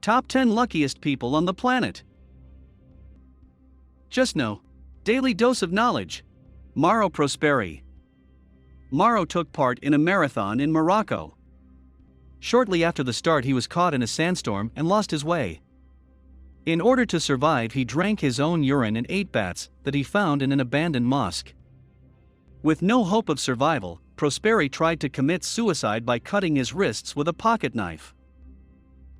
Top 10 luckiest people on the planet. JustKnow. Daily dose of knowledge. Maro Prosperi. Maro took part in a marathon in Morocco. Shortly after the start, he was caught in a sandstorm and lost his way. In order to survive, he drank his own urine and ate bats that he found in an abandoned mosque. With no hope of survival, Prosperi tried to commit suicide by cutting his wrists with a pocket knife.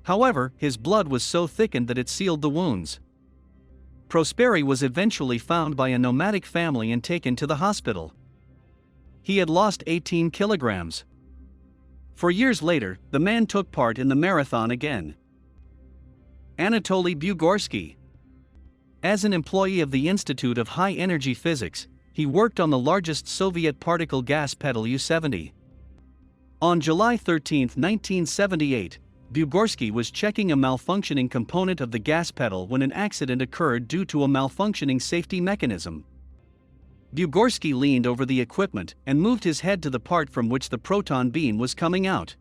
However, his blood was so thickened that it sealed the wounds. Prosperi was eventually found by a nomadic family and taken to the hospital. He had lost 18 kilograms. 4 years later, the man took part in the marathon again. Anatoly Bugorski. As an employee of the Institute of High Energy Physics, he worked on the largest Soviet particle gas pedal U-70. On July 13, 1978, Bugorski was checking a malfunctioning component of the gas pedal when an accident occurred due to a malfunctioning safety mechanism. Bugorski leaned over the equipment and moved his head to the part from which the proton beam was coming out.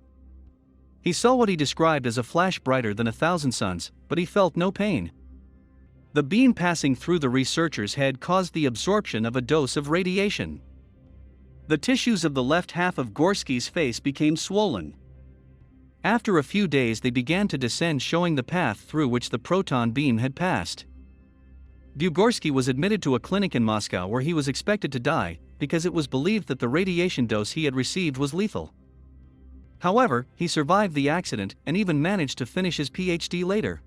He saw what he described as a flash brighter than 1,000 suns, but he felt no pain. The beam passing through the researcher's head caused the absorption of a dose of radiation. The tissues of the left half of Gorski's face became swollen. After a few days, they began to descend, showing the path through which the proton beam had passed. Bugorski was admitted to a clinic in Moscow where he was expected to die, because it was believed that the radiation dose he had received was lethal. However, he survived the accident and even managed to finish his PhD later.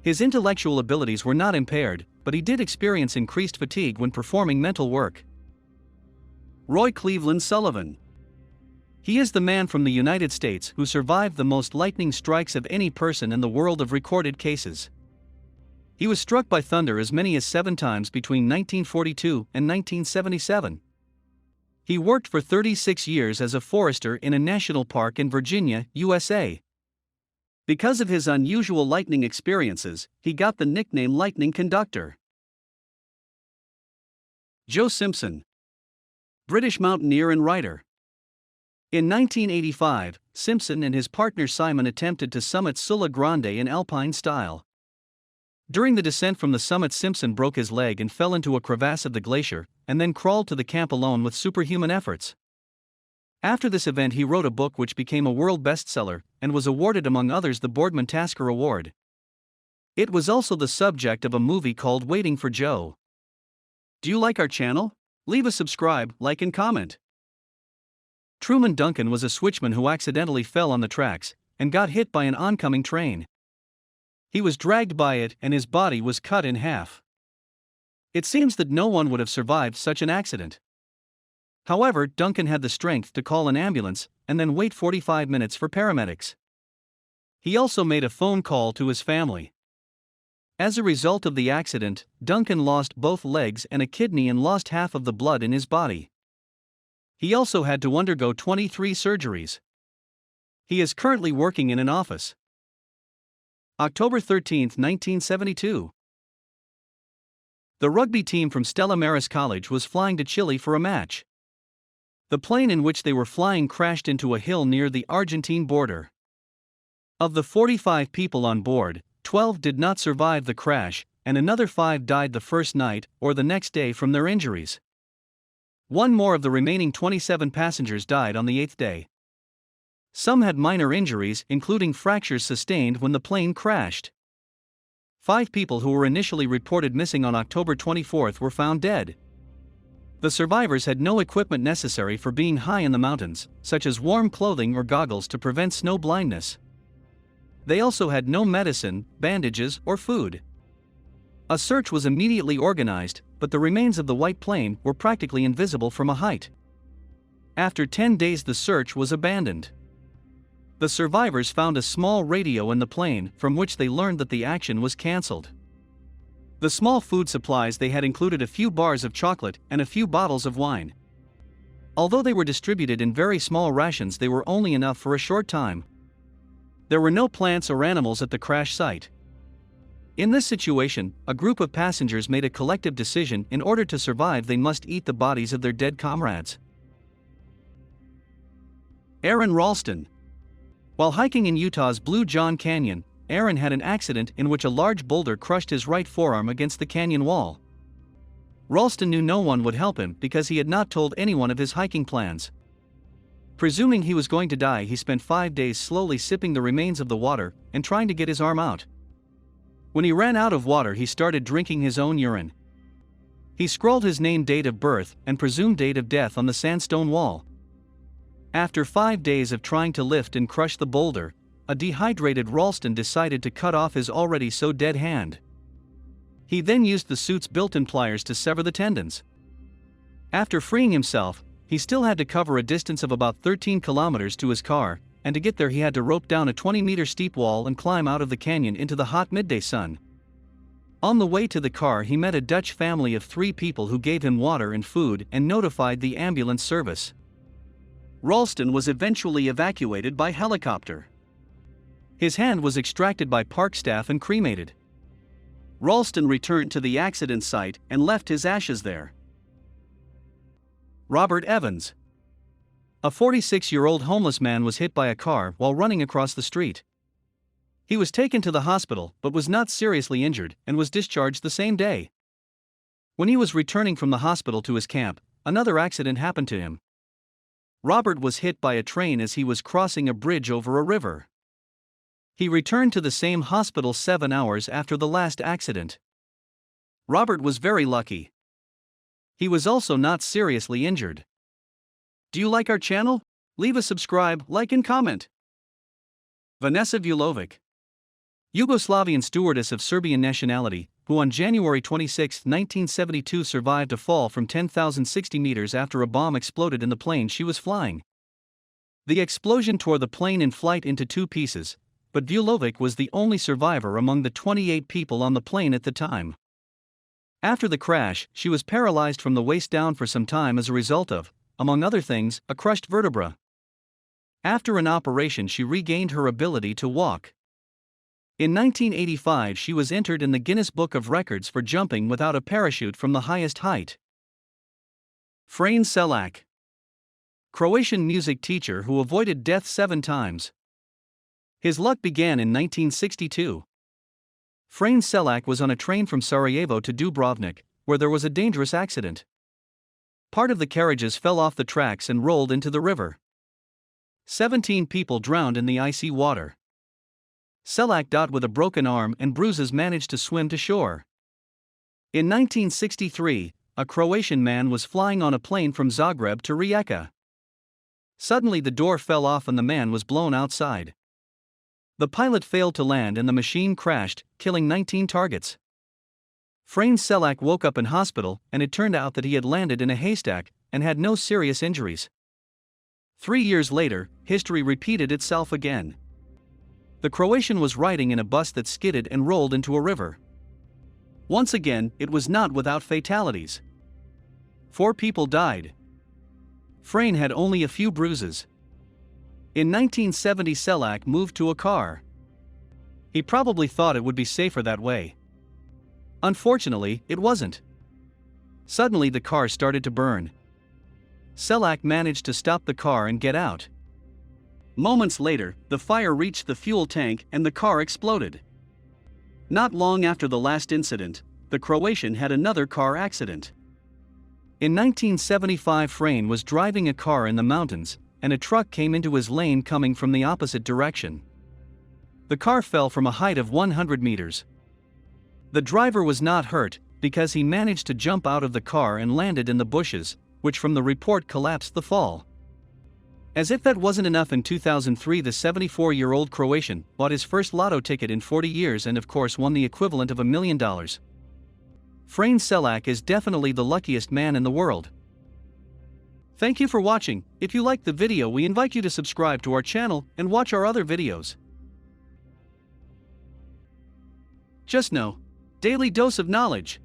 His intellectual abilities were not impaired, but he did experience increased fatigue when performing mental work. Cleveland Sullivan. He is the man from the United States who survived the most lightning strikes of any person in the world of recorded cases. He was struck by thunder as many as 7 times between 1942 and 1977. He worked for 36 years as a forester in a national park in Virginia, USA. Because of his unusual lightning experiences, he got the nickname Lightning Conductor. Joe Simpson. British mountaineer and writer. In 1985, Simpson and his partner Simon attempted to summit Sulla Grande in alpine style. During the descent from the summit, Simpson broke his leg and fell into a crevasse of the glacier, and then crawled to the camp alone with superhuman efforts. After this event, he wrote a book which became a world bestseller, and was awarded among others the Boardman Tasker Award. It was also the subject of a movie called Waiting for Joe. Do you like our channel? Leave a subscribe, like and comment. Truman Duncan was a switchman who accidentally fell on the tracks and got hit by an oncoming train. He was dragged by it and his body was cut in half. It seems that no one would have survived such an accident. However, Duncan had the strength to call an ambulance and then wait 45 minutes for paramedics. He also made a phone call to his family. As a result of the accident, Duncan lost both legs and a kidney and lost half of the blood in his body. He also had to undergo 23 surgeries. He is currently working in an office. October 13, 1972. The rugby team from Stella Maris College was flying to Chile for a match. The plane in which they were flying crashed into a hill near the Argentine border. Of the 45 people on board, 12 did not survive the crash, and another 5 died the first night or the next day from their injuries. 1 more of the remaining 27 passengers died on the 8th day. Some had minor injuries, including fractures sustained when the plane crashed. 5 people who were initially reported missing on October 24 were found dead. The survivors had no equipment necessary for being high in the mountains, such as warm clothing or goggles to prevent snow blindness. They also had no medicine, bandages, or food. A search was immediately organized, but the remains of the white plane were practically invisible from a height. After 10 days, the search was abandoned. The survivors found a small radio in the plane, from which they learned that the action was cancelled. The small food supplies they had included a few bars of chocolate and a few bottles of wine. Although they were distributed in very small rations, they were only enough for a short time. There were no plants or animals at the crash site. In this situation, a group of passengers made a collective decision: in order to survive, they must eat the bodies of their dead comrades. Ralston. While hiking in Utah's Blue John Canyon, Aaron had an accident in which a large boulder crushed his right forearm against the canyon wall. Ralston knew no one would help him because he had not told anyone of his hiking plans. Presuming he was going to die, he spent 5 days slowly sipping the remains of the water and trying to get his arm out. When he ran out of water, he started drinking his own urine. He scrawled his name, date of birth, and presumed date of death on the sandstone wall. After 5 days of trying to lift and crush the boulder, a dehydrated Ralston decided to cut off his already so dead hand. He then used the suit's built-in pliers to sever the tendons. After freeing himself, he still had to cover a distance of about 13 kilometers to his car, and to get there he had to rope down a 20-meter steep wall and climb out of the canyon into the hot midday sun. On the way to the car, he met a Dutch family of 3 people who gave him water and food and notified the ambulance service. Ralston was eventually evacuated by helicopter. His hand was extracted by park staff and cremated. Ralston returned to the accident site and left his ashes there. Robert Evans. A 46-year-old homeless man was hit by a car while running across the street. He was taken to the hospital but was not seriously injured and was discharged the same day. When he was returning from the hospital to his camp, another accident happened to him. Robert was hit by a train as he was crossing a bridge over a river. He returned to the same hospital 7 hours after the last accident. Robert was very lucky. He was also not seriously injured. Do you like our channel? Leave a subscribe, like and comment. Vanessa Vulovic. Yugoslavian stewardess of Serbian nationality, who on January 26, 1972 survived a fall from 10,060 meters after a bomb exploded in the plane she was flying. The explosion tore the plane in flight into 2 pieces, but Vulovic was the only survivor among the 28 people on the plane at the time. After the crash, she was paralyzed from the waist down for some time as a result of, among other things, a crushed vertebra. After an operation, she regained her ability to walk. In 1985, she was entered in the Guinness Book of Records for jumping without a parachute from the highest height. Frane Selak. Croatian music teacher who avoided death 7 times. His luck began in 1962. Frane Selak was on a train from Sarajevo to Dubrovnik, where there was a dangerous accident. Part of the carriages fell off the tracks and rolled into the river. 17 people drowned in the icy water. Selak, with a broken arm and bruises, managed to swim to shore. In 1963, a Croatian man was flying on a plane from Zagreb to Rijeka. Suddenly the door fell off and the man was blown outside. The pilot failed to land and the machine crashed, killing 19 targets. Frane Selak woke up in hospital and it turned out that he had landed in a haystack and had no serious injuries. 3 years later, history repeated itself again. The Croatian was riding in a bus that skidded and rolled into a river. Once again, it was not without fatalities. 4 people died. Frane had only a few bruises. In 1970, Selak moved to a car. He probably thought it would be safer that way. Unfortunately, it wasn't. Suddenly the car started to burn. Selak managed to stop the car and get out. Moments later, the fire reached the fuel tank and the car exploded. Not long after the last incident, the Croatian had another car accident. In 1975, Frane was driving a car in the mountains, and a truck came into his lane coming from the opposite direction. The car fell from a height of 100 meters. The driver was not hurt, because he managed to jump out of the car and landed in the bushes, which from the report collapsed the fall. As if that wasn't enough, in 2003 the 74-year-old Croatian bought his first lotto ticket in 40 years and of course won the equivalent of $1 million. Frane Selak is definitely the luckiest man in the world. Thank you for watching. If you liked the video, we invite you to subscribe to our channel and watch our other videos. Just Know. Daily dose of knowledge.